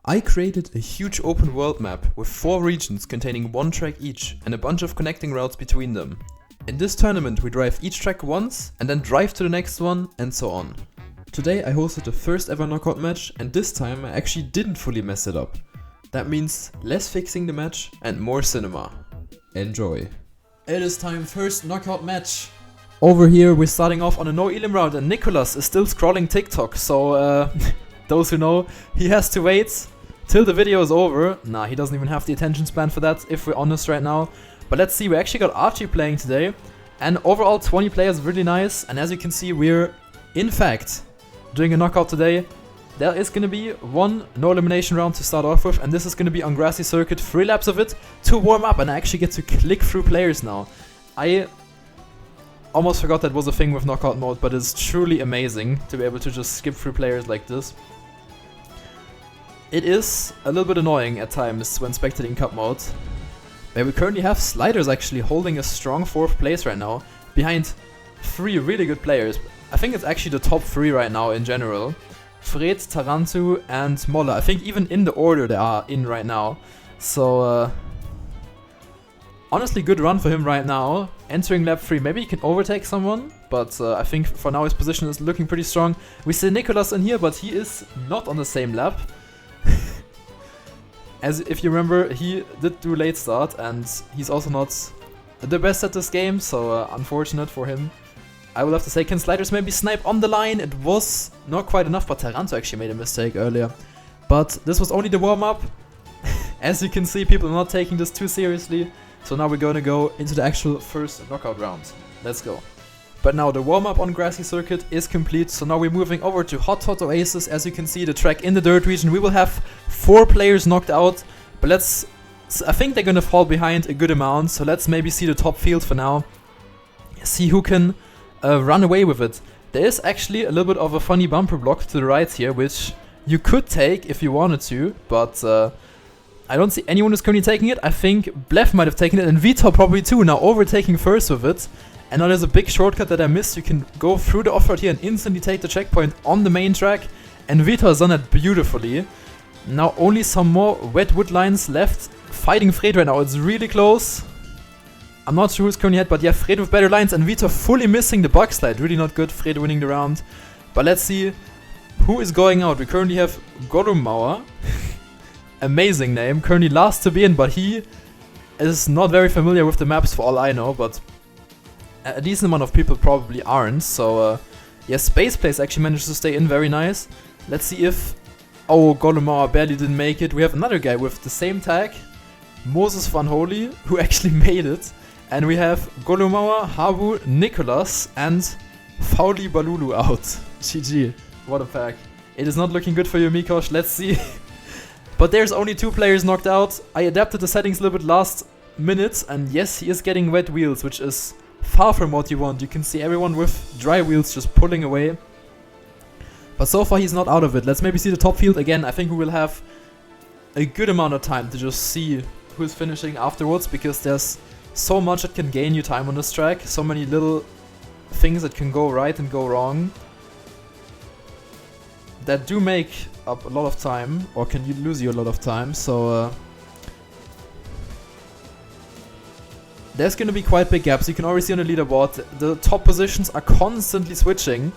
I created a huge open world map with 4 regions containing 1 track each and a bunch of connecting routes between them. In this tournament we drive each track once and then drive to the next one and so on. Today I hosted the first ever knockout match and this time I actually didn't fully mess it up. That means less fixing the match and more cinema. Enjoy. It is time, first knockout match. Over here we're starting off on a no elim round and Nicholas is still scrolling TikTok, so those who know, he has to wait till the video is over. Nah, he doesn't even have the attention span for that, if we're honest right now. But let's see, we actually got Archie playing today. And overall 20 players, really nice. And as you can see, we're, in fact, doing a knockout today. There is going to be 1 no elimination round to start off with. And this is going to be on grassy circuit, 3 laps of it to warm up. And I actually get to click through players now. I almost forgot that was a thing with knockout mode, but it's truly amazing to be able to just skip through players like this. It is a little bit annoying at times when spectating cup mode, where we currently have Sliders actually holding a strong 4th place right now, behind 3 really good players. I think it's actually the top 3 right now in general. Fred, Tarantu and Molle. I think even in the order they are in right now. So honestly good run for him right now. Entering lap 3, maybe he can overtake someone, but I think for now his position is looking pretty strong. We see Nicholas in here, but he is not on the same lap. As if you remember, he did do late start and he's also not the best at this game, so unfortunate for him. I will have to say, can Sliders maybe snipe on the line? It was not quite enough, but Taranto actually made a mistake earlier. But this was only the warm-up. As you can see, people are not taking this too seriously. So now we're gonna go into the actual first knockout round. Let's go. But now the warm-up on grassy circuit is complete, so now we're moving over to Hot Hot Oasis. As you can see, the track in the dirt region. We will have 4 players knocked out, but I think they're gonna fall behind a good amount, so let's maybe see the top field for now. See who can run away with it. There is actually a little bit of a funny bumper block to the right here, which you could take if you wanted to, but I don't see anyone who's currently taking it. I think Blef might have taken it, and Vitor probably too, now overtaking first with it. And now there's a big shortcut that I missed. You can go through the off-road here and instantly take the checkpoint on the main track. And Vitor has done that beautifully. Now only some more wet wood lines left. Fighting Fred right now. It's really close. I'm not sure who's currently ahead, but yeah, Fred with better lines. And Vitor fully missing the bug slide. Really not good. Fred winning the round. But let's see who is going out. We currently have Gorumauer. Amazing name. Currently last to be in, but he is not very familiar with the maps for all I know. But a decent amount of people probably aren't, so yeah, Space Place actually managed to stay in, very nice. Let's see if... Oh, Golumauer barely didn't make it. We have another guy with the same tag, Moses Van Holy, who actually made it. And we have Golumauer, Habu, Nicholas and Fauli Balulu out. GG, what a pack. It is not looking good for you, Mikosh, let's see. But there's only 2 players knocked out. I adapted the settings a little bit last minute, and yes, he is getting wet wheels, which is far from what you want. You can see everyone with dry wheels just pulling away. But so far he's not out of it. Let's maybe see the top field again. I think we will have a good amount of time to just see who's finishing afterwards, because there's so much that can gain you time on this track. So many little things that can go right and go wrong that do make up a lot of time, or can lose you a lot of time. So there's going to be quite big gaps. You can already see on the leaderboard, the top positions are constantly switching.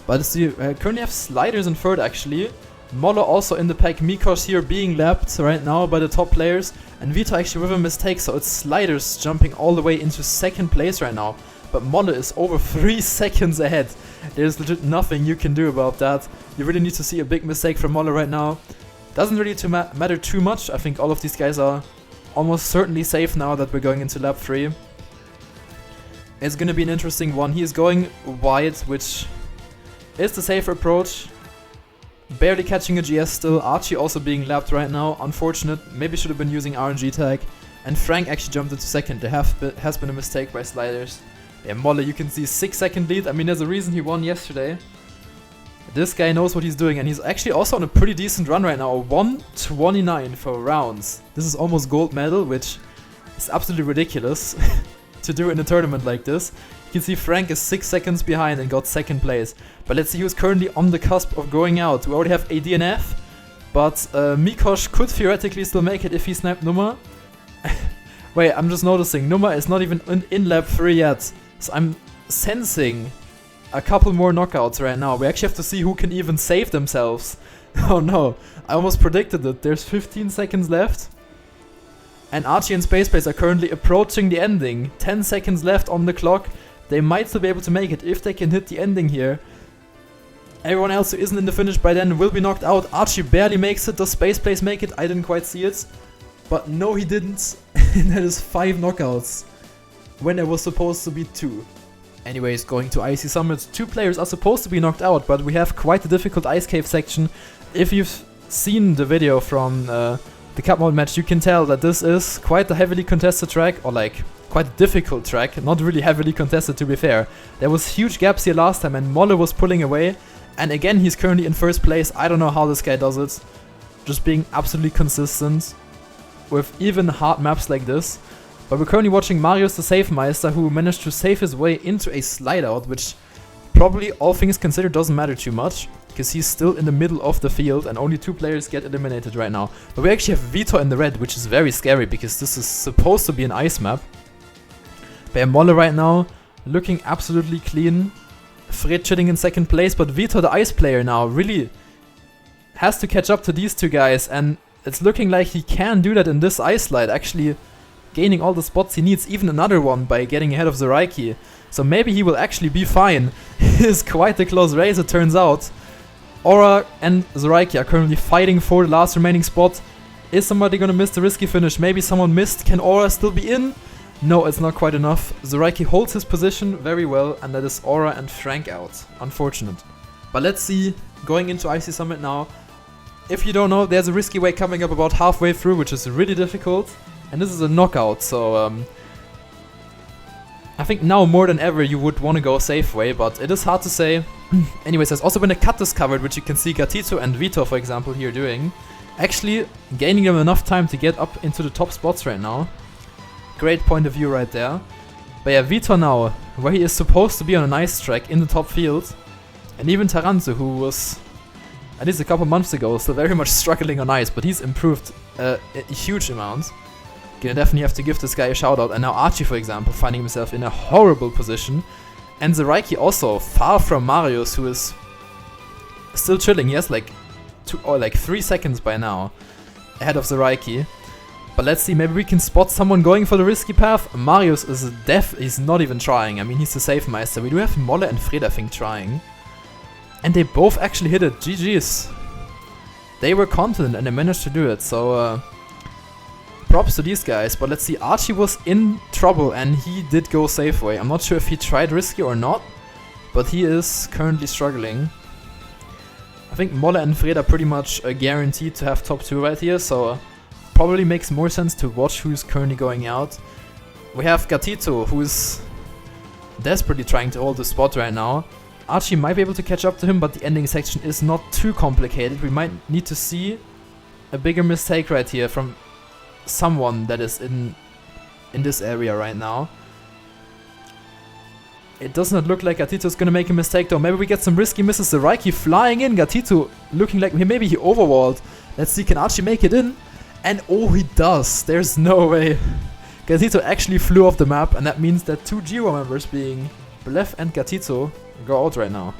But you currently have Sliders in 3rd actually. Molle also in the pack. Mikosh here being lapped right now by the top players. And Vito actually with a mistake, so it's Sliders jumping all the way into 2nd place right now. But Molle is over 3 seconds ahead. There's legit nothing you can do about that. You really need to see a big mistake from Molle right now. Doesn't really matter too much. I think all of these guys are almost certainly safe now that we're going into lap 3. It's gonna be an interesting one. He is going wide, which is the safer approach. Barely catching a GS still. Archie also being lapped right now. Unfortunate. Maybe should have been using RNG tag. And Frank actually jumped into 2nd. There has been a mistake by Sliders. Yeah, Molle, you can see 6-second lead. I mean, there's a reason he won yesterday. This guy knows what he's doing, and he's actually also on a pretty decent run right now. 1:29 for rounds. This is almost gold medal, which is absolutely ridiculous to do in a tournament like this. You can see Frank is 6 seconds behind and got 2nd place. But let's see who's currently on the cusp of going out. We already have a DNF. But Mikosh could theoretically still make it if he sniped Numa. Wait, I'm just noticing, Numa is not even in lap 3 yet. So I'm sensing a couple more knockouts right now. We actually have to see who can even save themselves. Oh no, I almost predicted it. There's 15 seconds left. And Archie and Spaceplace are currently approaching the ending. 10 seconds left on the clock. They might still be able to make it if they can hit the ending here. Everyone else who isn't in the finish by then will be knocked out. Archie barely makes it. Does Spaceplace make it? I didn't quite see it. But no, he didn't. And that is 5 knockouts. When there was supposed to be 2. Anyways, going to Icy Summit. 2 players are supposed to be knocked out, but we have quite a difficult Ice Cave section. If you've seen the video from the Cup Mode match, you can tell that this is quite a heavily contested track, or like quite a difficult track, not really heavily contested to be fair. There was huge gaps here last time and Molle was pulling away, and again he's currently in first place. I don't know how this guy does it, just being absolutely consistent with even hard maps like this. But we're currently watching Marius the Safe Meister, who managed to save his way into a slide out, which probably, all things considered, doesn't matter too much, because he's still in the middle of the field and only 2 players get eliminated right now. But we actually have Vito in the red, which is very scary because this is supposed to be an ice map. But Molle right now looking absolutely clean. Fred chilling in second place, but Vito, the ice player now, really has to catch up to these 2 guys, and it's looking like he can do that in this ice slide, actually gaining all the spots he needs, even another one by getting ahead of Zoraiki. So maybe he will actually be fine. It is quite a close race, it turns out. Aura and Zoraiki are currently fighting for the last remaining spot. Is somebody gonna miss the risky finish? Maybe someone missed. Can Aura still be in? No, it's not quite enough. Zoraiki holds his position very well, and that is Aura and Frank out. Unfortunate. But let's see, going into Icy Summit now. If you don't know, there's a risky way coming up about halfway through, which is really difficult. And this is a knockout, so I think now more than ever you would want to go safe way, but it is hard to say. Anyways, there's also been a cut discovered, which you can see Gatito and Vito, for example, here doing. Actually gaining them enough time to get up into the top spots right now. Great point of view right there. But yeah, Vito now, where he is supposed to be on a nice track in the top field. And even Taranto, who was, at least a couple months ago, still very much struggling on ice, but he's improved a huge amount. Gonna definitely have to give this guy a shout out. And now Archie, for example, finding himself in a horrible position. And Zoraiki also far from Marius, who is still chilling. He has like 3 seconds by now ahead of Zoraiki. But let's see, maybe we can spot someone going for the risky path. Marius is he's not even trying. I mean, he's the safe meister. We do have Molle and Fred, I think, trying. And they both actually hit it. GG's. They were confident and they managed to do it. So props to these guys. But let's see, Archie was in trouble and he did go safe way. I'm not sure if he tried risky or not, but he is currently struggling. I think Molle and Fred are pretty much guaranteed to have top 2 right here, so probably makes more sense to watch who's currently going out. We have Gatito, who's desperately trying to hold the spot right now. Archie might be able to catch up to him, but the ending section is not too complicated. We might need to see a bigger mistake right here from someone that is in this area right now. It does not look like Gatito's gonna make a mistake though. Maybe we get some risky misses. Zoraiki flying in. Gatito looking like maybe he overwalled. Let's see, can Archie make it in? And oh, he does. There's no way. Gatito actually flew off the map, and that means that 2 Giro members, being Blef and Gatito, go out right now.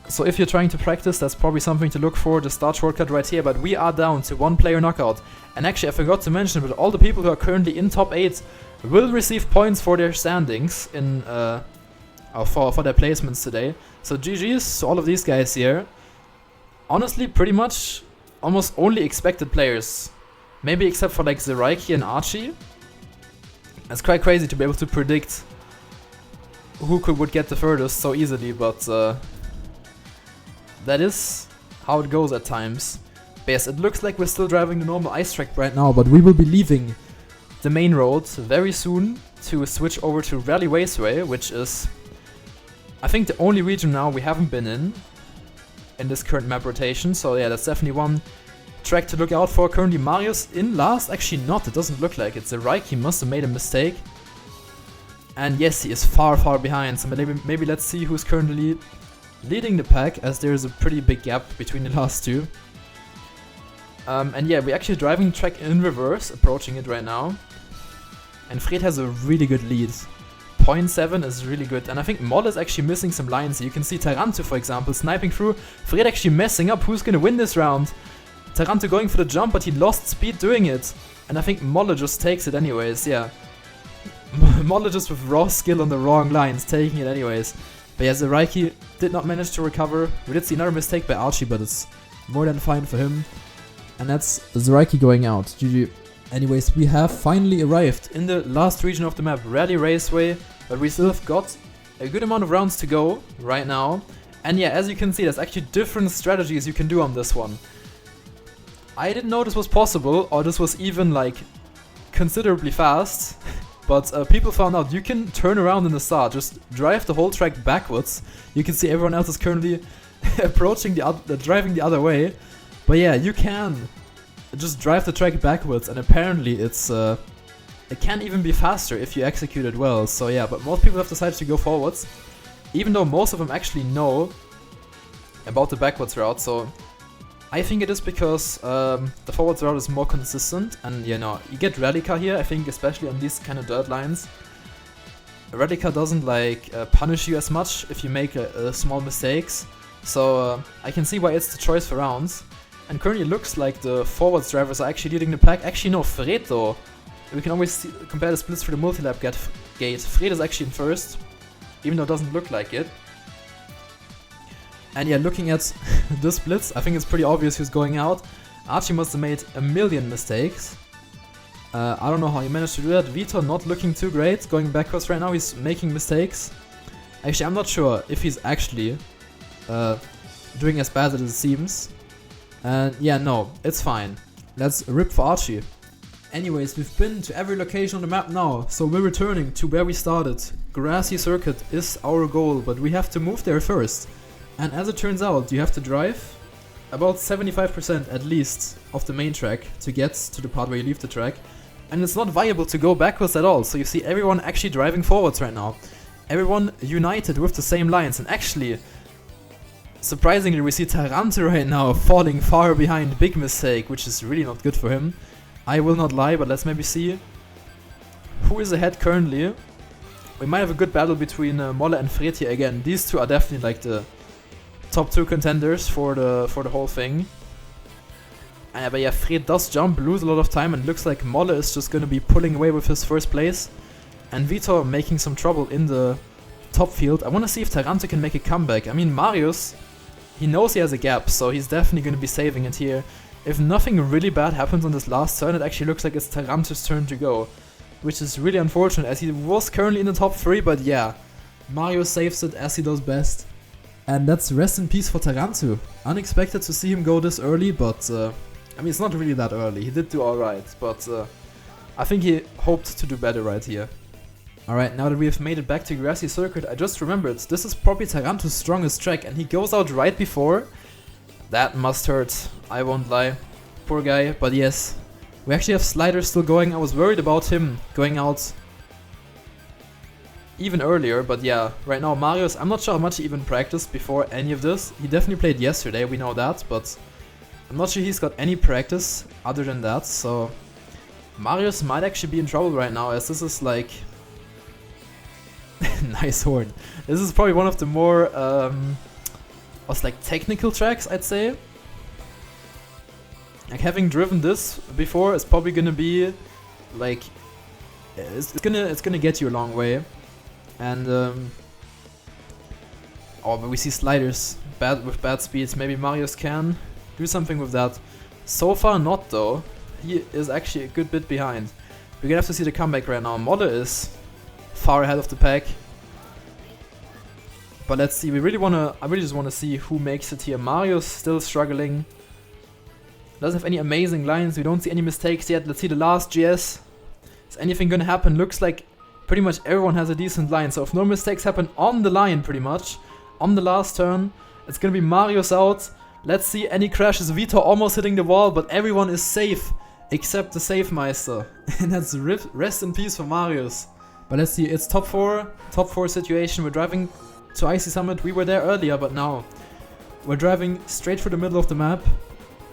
So if you're trying to practice, that's probably something to look for, the start shortcut right here, but we are down to 1 player knockout. And actually, I forgot to mention, but all the people who are currently in top 8 will receive points for their standings in for their placements today. So GG's to all of these guys here. Honestly, pretty much almost only expected players. Maybe except for like Zoraiki and Archie. It's quite crazy to be able to predict who would get the furthest so easily, but that is how it goes at times. But yes, it looks like we're still driving the normal ice track right now, but we will be leaving the main road very soon to switch over to Rally Raceway, which is, I think, the only region now we haven't been in this current map rotation. So yeah, that's definitely one track to look out for. Currently Marius in last. Actually not, it doesn't look like it. Zoraiki must have made a mistake. And yes, he is far behind. So maybe let's see who's currently leading the pack, as there is a pretty big gap between the last 2. And yeah, we're actually driving the track in reverse, approaching it right now. And Fred has a really good lead. 0.7 is really good, and I think Molle is actually missing some lines. You can see Taranto, for example, sniping through. Fred actually messing up. Who's gonna win this round? Taranto going for the jump, but he lost speed doing it. And I think Molle just takes it anyways, yeah. Molle just with raw skill on the wrong lines, taking it anyways. But yeah, Zeraiki did not manage to recover. We did see another mistake by Archie, but it's more than fine for him. And that's Zeraiki going out. GG. Anyways, we have finally arrived in the last region of the map, Rally Raceway, but we still have got a good amount of rounds to go right now. And yeah, as you can see, there's actually different strategies you can do on this one. I didn't know this was possible, or this was even like considerably fast, but people found out you can turn around in the start, just drive the whole track backwards. You can see everyone else is currently approaching driving the other way, but yeah, you can just drive the track backwards, and apparently it can even be faster if you execute it well. So yeah, but most people have decided to go forwards, even though most of them actually know about the backwards route. So I think it is because the forwards route is more consistent, and you know, you get rally car here, I think, especially on these kind of dirt lines. Rally car doesn't like punish you as much if you make small mistakes, so I can see why it's the choice for rounds. And currently it looks like the forwards drivers are actually leading the pack. Actually no, Fred though. We can always compare the splits for the multi-lap gate. Fred is actually in first, even though it doesn't look like it. And yeah, looking at the splits, I think it's pretty obvious who's going out. Archie must have made a million mistakes. I don't know how he managed to do that. Vitor not looking too great, going backwards right now, he's making mistakes. Actually, I'm not sure if he's actually doing as bad as it seems. And yeah, no, it's fine. Let's rip for Archie. Anyways, we've been to every location on the map now, so we're returning to where we started. Grassy Circuit is our goal, but we have to move there first. And as it turns out, you have to drive about 75% at least of the main track to get to the part where you leave the track. And it's not viable to go backwards at all, so you see everyone actually driving forwards right now. Everyone united with the same lines, and actually, surprisingly, we see Taranto right now falling far behind. Big mistake, which is really not good for him. I will not lie, but let's maybe see who is ahead currently. We might have a good battle between Molle and Fred here again. These two are definitely like the top two contenders for the whole thing. But yeah, Fred does jump, lose a lot of time, and looks like Molle is just gonna be pulling away with his first place. And Vitor making some trouble in the top field. I wanna see if Taranto can make a comeback. I mean, Marius, he knows he has a gap, so he's definitely gonna be saving it here. If nothing really bad happens on this last turn, it actually looks like it's Taranto's turn to go. Which is really unfortunate, as he was currently in the top 3, but yeah. Mario saves it as he does best. And that's rest in peace for Taranto. Unexpected to see him go this early, but I mean, it's not really that early. He did do alright, but I think he hoped to do better right here. Alright, now that we have made it back to Grassy Circuit, I just remembered, this is probably Taranto's strongest track, and he goes out right before. That must hurt, I won't lie. Poor guy, but yes. We actually have Sliders still going. I was worried about him going out even earlier, but yeah, right now Marius, I'm not sure how much he even practiced before any of this. He definitely played yesterday, we know that, but I'm not sure he's got any practice other than that, so Marius might actually be in trouble right now, as this is like... nice horn. This is probably one of the more like technical tracks, I'd say. Like, having driven this before is probably gonna be like it's gonna get you a long way. And oh, but we see Sliders with bad speeds. Maybe Marius can do something with that. So far not though. He is actually a good bit behind. We're gonna have to see the comeback right now. Molle is far ahead of the pack. But let's see, I really just wanna see who makes it here. Marius still struggling. Doesn't have any amazing lines, we don't see any mistakes yet. Let's see the last GS. Is anything gonna happen? Looks like pretty much everyone has a decent line, so if no mistakes happen on the line pretty much, on the last turn, it's gonna be Marius out. Let's see any crashes. Vitor almost hitting the wall, but everyone is safe except the Safe Meister. And that's rest in peace for Marius. But let's see, it's top 4 situation. We're driving to Icy Summit. We were there earlier, but now we're driving straight through the middle of the map.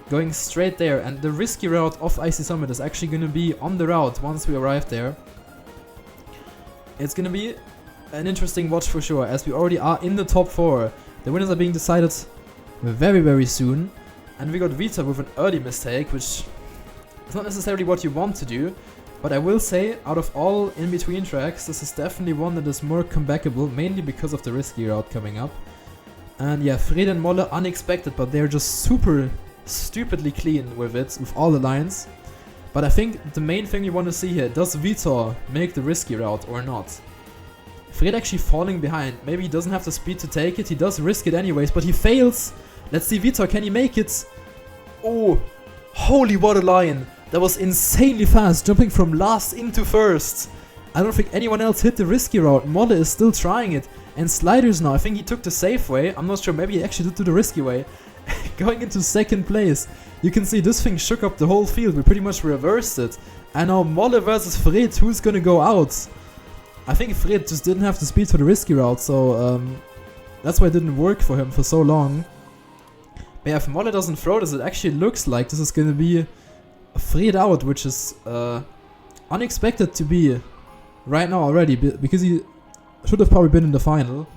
going straight there, and the risky route of Icy Summit is actually going to be on the route once we arrive there. It's going to be an interesting watch for sure, as we already are in the top 4. The winners are being decided very, very soon. And we got Vita with an early mistake, which is not necessarily what you want to do. But I will say, out of all in-between tracks, this is definitely one that is more comebackable, mainly because of the risky route coming up. And yeah, Fred and Molle, unexpected, but they're just super stupidly clean with it, with all the lines. But I think the main thing you want to see here, does Vitor make the risky route or not? Fred actually falling behind, maybe he doesn't have the speed to take it, he does risk it anyways, but he fails! Let's see Vitor, can he make it? Oh, holy what a line! That was insanely fast, jumping from last into first. I don't think anyone else hit the risky route. Molle is still trying it. And Sliders now, I think he took the safe way. I'm not sure, maybe he actually did do the risky way. Going into second place. You can see this thing shook up the whole field. We pretty much reversed it. And now Molle versus Fred, who's gonna go out? I think Fred just didn't have the speed for the risky route, so that's why it didn't work for him for so long. But yeah, if Molle doesn't throw this, it actually looks like this is gonna be Fred out, which is unexpected to be right now already, because he should have probably been in the final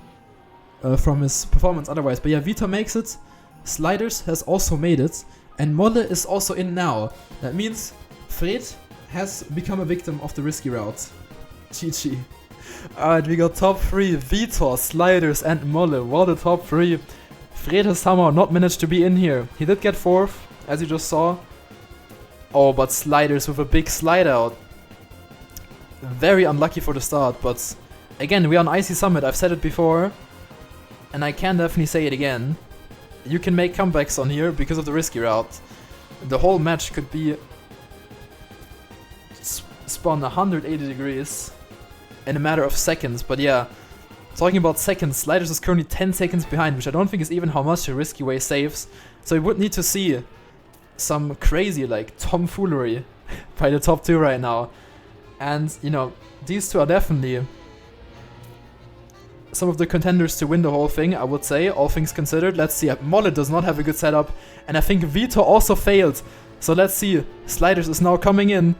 from his performance otherwise. But yeah, Vita makes it, Sliders has also made it, and Molle is also in now. That means Fred has become a victim of the risky route. GG. Alright, we got top 3, Vitor, Sliders and Molle. What a top 3. Fred has somehow not managed to be in here. He did get 4th, as you just saw. Oh, but Sliders with a big slide out. Very unlucky for the start, but again, we're on Icy Summit, I've said it before. And I can definitely say it again. You can make comebacks on here because of the risky route. The whole match could be spun 180 degrees in a matter of seconds. But yeah, talking about seconds, Sliders is currently 10 seconds behind, which I don't think is even how much the risky way saves. So we would need to see some crazy like tomfoolery by the top 2 right now. And you know, these two are definitely some of the contenders to win the whole thing, I would say, all things considered. Let's see, Molle does not have a good setup, and I think Vito also failed. So let's see, Sliders is now coming in,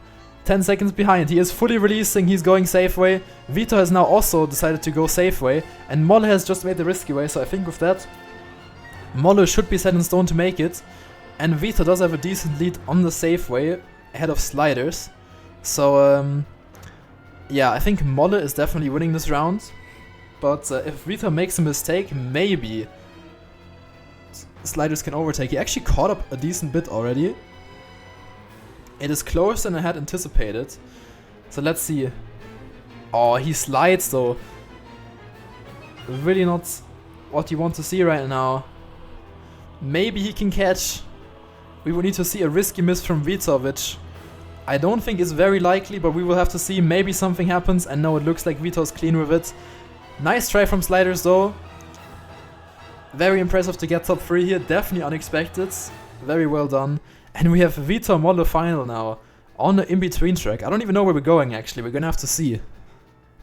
10 seconds behind. He is fully releasing, he's going safe way. Vito has now also decided to go safe way, and Molle has just made the risky way, so I think with that, Molle should be set in stone to make it. And Vito does have a decent lead on the safe way, ahead of Sliders. So, yeah, I think Molle is definitely winning this round. But if Vito makes a mistake, maybe Sliders can overtake. He actually caught up a decent bit already. It is closer than I had anticipated. So let's see. Oh, he slides though. Really not what you want to see right now. Maybe he can catch. We will need to see a risky miss from Vito, which I don't think is very likely, but we will have to see. Maybe something happens, and no, it looks like Vito's clean with it. Nice try from Sliders though. Very impressive to get top 3 here, definitely unexpected. Very well done. And we have Vito Molle final now, on the in-between track. I don't even know where we're going actually, we're gonna have to see.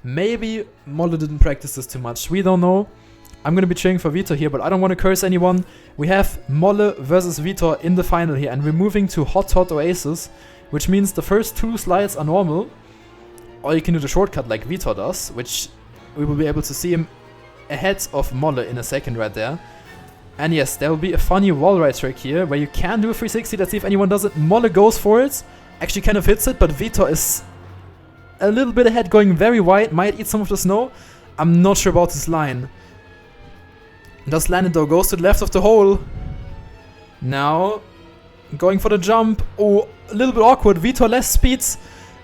Maybe Molle didn't practice this too much, we don't know. I'm gonna be cheering for Vito here, but I don't want to curse anyone. We have Molle versus Vito in the final here, and we're moving to Hot Oasis, which means the first 2 slides are normal. Or you can do the shortcut like Vito does, which we will be able to see him ahead of Molle in a second right there. And yes, there will be a funny wall ride trick here, where you can do a 360, let's see if anyone does it. Molle goes for it, actually kind of hits it, but Vito is a little bit ahead, going very wide, might eat some of the snow. I'm not sure about this line. Does land it though, goes to the left of the hole. Now, going for the jump. Oh, a little bit awkward, Vito less speeds.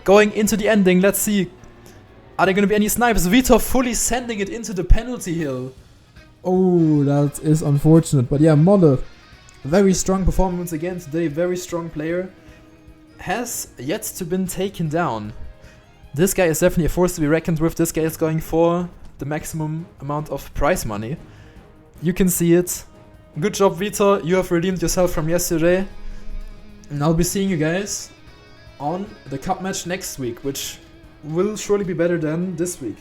Going into the ending, let's see. Are there going to be any snipes? Vito fully sending it into the penalty hill. Oh, that is unfortunate. But yeah, Molle, very strong performance again today. Very strong player. Has yet to been taken down. This guy is definitely a force to be reckoned with. This guy is going for the maximum amount of prize money. You can see it. Good job, Vito. You have redeemed yourself from yesterday. And I'll be seeing you guys on the cup match next week, which will surely be better than this week.